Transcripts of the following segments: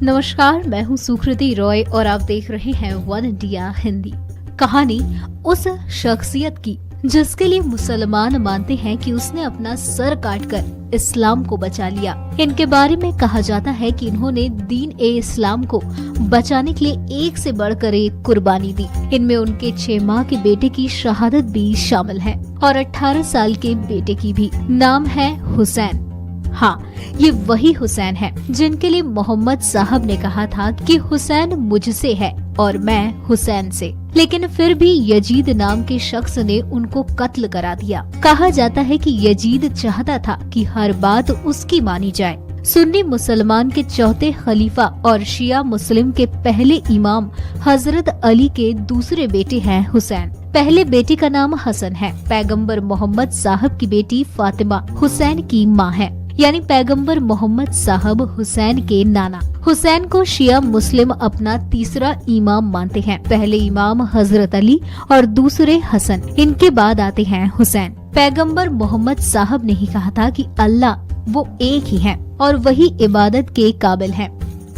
नमस्कार, मैं हूँ सुकृति रॉय और आप देख रहे हैं वन इंडिया हिंदी। कहानी उस शख्सियत की जिसके लिए मुसलमान मानते हैं कि उसने अपना सर काटकर इस्लाम को बचा लिया। इनके बारे में कहा जाता है कि इन्होंने दीन ए इस्लाम को बचाने के लिए एक से बढ़कर एक कुर्बानी दी। इनमें उनके 6 माह के बेटे की शहादत भी शामिल है और 18 साल के बेटे की भी। नाम है हुसैन। हाँ, ये वही हुसैन है जिनके लिए मोहम्मद साहब ने कहा था कि हुसैन मुझसे है और मैं हुसैन से। लेकिन फिर भी यजीद नाम के शख्स ने उनको कत्ल करा दिया। कहा जाता है कि यजीद चाहता था कि हर बात उसकी मानी जाए। सुन्नी मुसलमान के चौथे खलीफा और शिया मुस्लिम के पहले इमाम हजरत अली के दूसरे बेटे हैं हुसैन। पहले बेटे का नाम हसन है। पैगंबर मोहम्मद साहब की बेटी फातिमा हुसैन की माँ है, यानी पैगंबर मोहम्मद साहब हुसैन के नाना। हुसैन को शिया मुस्लिम अपना तीसरा इमाम मानते हैं। पहले इमाम हजरत अली और दूसरे हसन, इनके बाद आते हैं हुसैन। पैगंबर मोहम्मद साहब ने ही कहा था कि अल्लाह वो एक ही है और वही इबादत के काबिल है।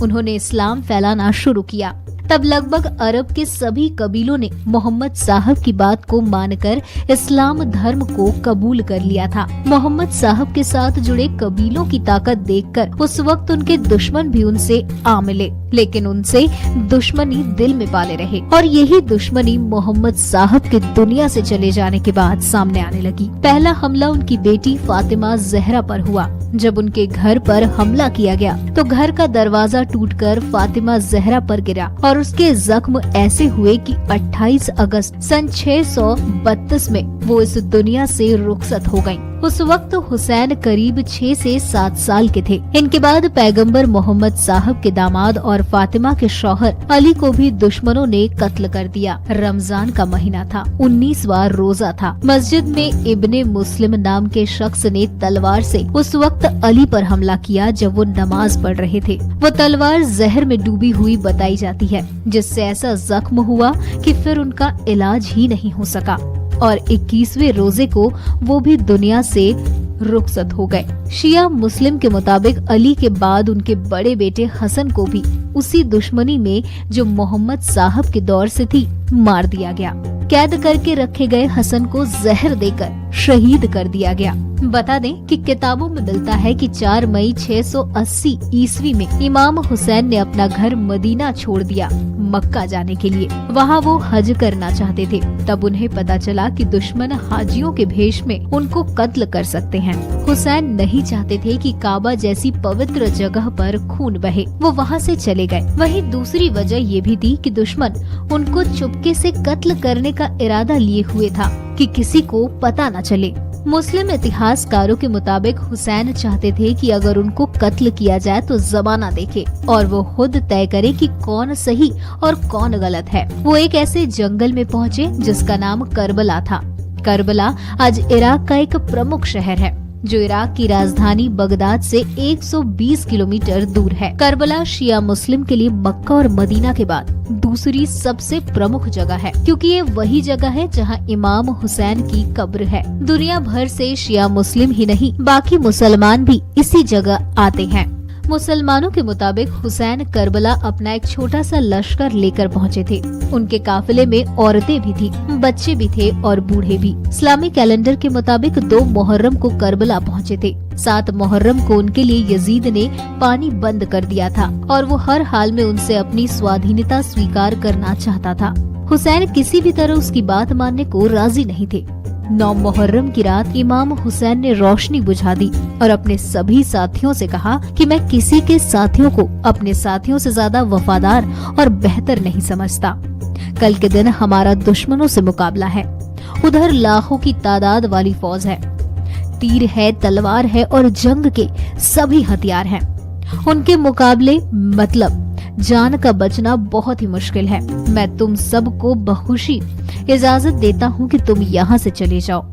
उन्होंने इस्लाम फैलाना शुरू किया। तब लगभग अरब के सभी कबीलों ने मोहम्मद साहब की बात को मानकर इस्लाम धर्म को कबूल कर लिया था। मोहम्मद साहब के साथ जुड़े कबीलों की ताकत देखकर उस वक्त उनके दुश्मन भी उनसे आ मिले, लेकिन उनसे दुश्मनी दिल में पाले रहे और यही दुश्मनी मोहम्मद साहब के दुनिया से चले जाने के बाद सामने आने लगी। पहला हमला उनकी बेटी फातिमा जहरा पर हुआ। जब उनके घर पर हमला किया गया तो घर का दरवाजा टूटकर फातिमा जहरा पर गिरा और उसके जख्म ऐसे हुए कि 28 अगस्त सन 632 में वो इस दुनिया से रुखसत हो गयी। उस वक्त हुसैन करीब 6 से 7 साल के थे। इनके बाद पैगंबर मोहम्मद साहब के दामाद और फातिमा के शौहर अली को भी दुश्मनों ने कत्ल कर दिया। रमजान का महीना था, 19वां रोजा था। मस्जिद में इब्ने मुस्लिम नाम के शख्स ने तलवार से उस वक्त अली पर हमला किया जब वो नमाज पढ़ रहे थे। वो तलवार जहर में डूबी हुई बताई जाती है, जिससे ऐसा जख्म हुआ कि फिर उनका इलाज ही नहीं हो सका और 21वें रोजे को वो भी दुनिया से रुखसत हो गए। शिया मुस्लिम के मुताबिक अली के बाद उनके बड़े बेटे हसन को भी उसी दुश्मनी में जो मोहम्मद साहब के दौर से थी मार दिया गया। कैद करके रखे गए हसन को जहर देकर शहीद कर दिया गया। बता दें कि किताबों में मिलता है कि 4 मई 680 ईस्वी में इमाम हुसैन ने अपना घर मदीना छोड़ दिया मक्का जाने के लिए। वहाँ वो हज करना चाहते थे। तब उन्हें पता चला कि दुश्मन हाजियों के भेष में उनको कत्ल कर सकते हैं। हुसैन नहीं चाहते थे कि काबा जैसी पवित्र जगह पर खून बहे। वो वहाँ से चले गए। वहीं दूसरी वजह ये भी थी कि दुश्मन उनको चुपके से कत्ल करने का इरादा लिए हुए था कि किसी को पता न चले। मुस्लिम इतिहासकारों के मुताबिक हुसैन चाहते थे कि अगर उनको कत्ल किया जाए तो जमाना देखे और वो खुद तय करे कि कौन सही और कौन गलत है। वो एक ऐसे जंगल में पहुँचे जिसका नाम करबला था। करबला आज इराक का एक प्रमुख शहर है जो इराक की राजधानी बगदाद से 120 किलोमीटर दूर है। करबला शिया मुस्लिम के लिए मक्का और मदीना के बाद दूसरी सबसे प्रमुख जगह है, क्योंकि ये वही जगह है जहां इमाम हुसैन की कब्र है। दुनिया भर से शिया मुस्लिम ही नहीं, बाकी मुसलमान भी इसी जगह आते हैं। मुसलमानों के मुताबिक हुसैन करबला अपना एक छोटा सा लश्कर लेकर पहुंचे थे। उनके काफिले में औरतें भी थी, बच्चे भी थे और बूढ़े भी। इस्लामी कैलेंडर के मुताबिक 2 मुहर्रम को करबला पहुंचे थे। 7 मुहर्रम को उनके लिए यजीद ने पानी बंद कर दिया था और वो हर हाल में उनसे अपनी स्वाधीनता स्वीकार करना चाहता था। हुसैन किसी भी तरह उसकी बात मानने को राजी नहीं थे। 9 मुहर्रम की रात इमाम हुसैन ने रोशनी बुझा दी और अपने सभी साथियों से कहा कि मैं किसी के साथियों को अपने साथियों से ज्यादा वफादार और बेहतर नहीं समझता। कल के दिन हमारा दुश्मनों से मुकाबला है। उधर लाखों की तादाद वाली फौज है, तीर है, तलवार है और जंग के सभी हथियार हैं। उनके मुकाबले मतलब जान का बचना बहुत ही मुश्किल है। मैं तुम सबको बखुशी इजाजत देता हूँ कि तुम यहाँ से चले जाओ।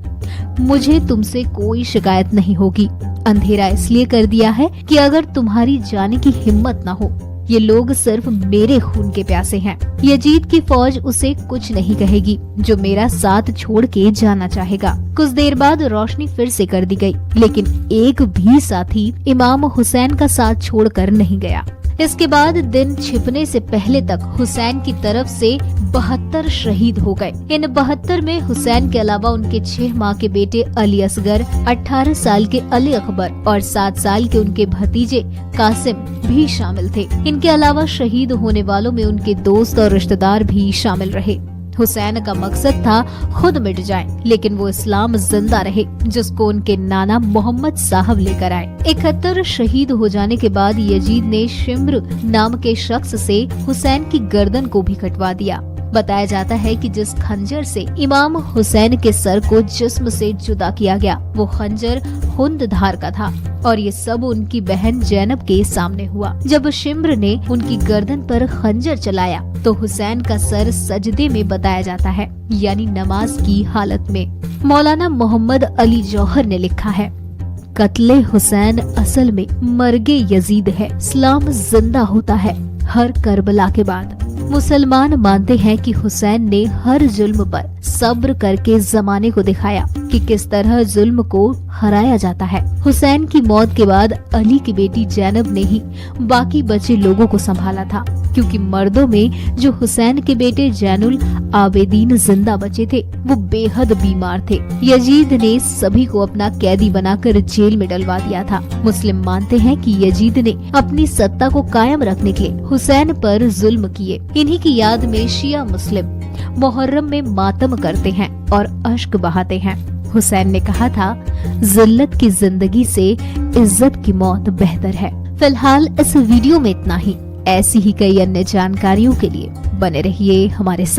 मुझे तुमसे कोई शिकायत नहीं होगी। अंधेरा इसलिए कर दिया है कि अगर तुम्हारी जाने की हिम्मत न हो। ये लोग सिर्फ मेरे खून के प्यासे हैं। यजीद की फौज उसे कुछ नहीं कहेगी जो मेरा साथ छोड़ के जाना चाहेगा। कुछ देर बाद रोशनी फिर से कर दी गई, लेकिन एक भी साथी इमाम हुसैन का साथ छोड़कर नहीं गया। इसके बाद दिन छिपने से पहले तक हुसैन की तरफ से 72 शहीद हो गए। इन 72 में हुसैन के अलावा उनके 6 माह के बेटे अली असगर, 18 साल के अली अकबर और 7 साल के उनके भतीजे कासिम भी शामिल थे। इनके अलावा शहीद होने वालों में उनके दोस्त और रिश्तेदार भी शामिल रहे। हुसैन का मकसद था खुद मिट जाए, लेकिन वो इस्लाम जिंदा रहे जिसको उनके नाना मोहम्मद साहब लेकर आए। 71 शहीद हो जाने के बाद यजीद ने शिम्र नाम के शख्स से हुसैन की गर्दन को भी कटवा दिया। बताया जाता है कि जिस खंजर से इमाम हुसैन के सर को जिस्म से जुदा किया गया, वो खंजर हुंद धार का था और ये सब उनकी बहन जैनब के सामने हुआ। जब शिम्र ने उनकी गर्दन पर खंजर चलाया तो हुसैन का सर सजदे में बताया जाता है, यानी नमाज की हालत में। मौलाना मोहम्मद अली जौहर ने लिखा है, कत्ले हुसैन असल में मर्गे यजीद है। इस्लाम जिंदा होता है हर करबला के बाद। मुसलमान मानते हैं कि हुसैन ने हर जुल्म पर सब्र करके जमाने को दिखाया कि किस तरह जुल्म को हराया जाता है। हुसैन की मौत के बाद अली की बेटी जैनब ने ही बाकी बचे लोगों को संभाला था, क्योंकि मर्दों में जो हुसैन के बेटे जैनुल आबेदीन जिंदा बचे थे वो बेहद बीमार थे। यजीद ने सभी को अपना कैदी बनाकर जेल में डलवा दिया था। मुस्लिम मानते हैं कि यजीद ने अपनी सत्ता को कायम रखने के लिए हुसैन पर जुल्म किए। इन्हीं की याद में शिया मुस्लिम मुहर्रम में मातम करते हैं और अश्क बहाते हैं। हुसैन ने कहा था, जिल्लत की जिंदगी से इज्जत की मौत बेहतर है। फिलहाल इस वीडियो में इतना ही। ऐसी ही कई अन्य जानकारियों के लिए बने रहिए हमारे साथ।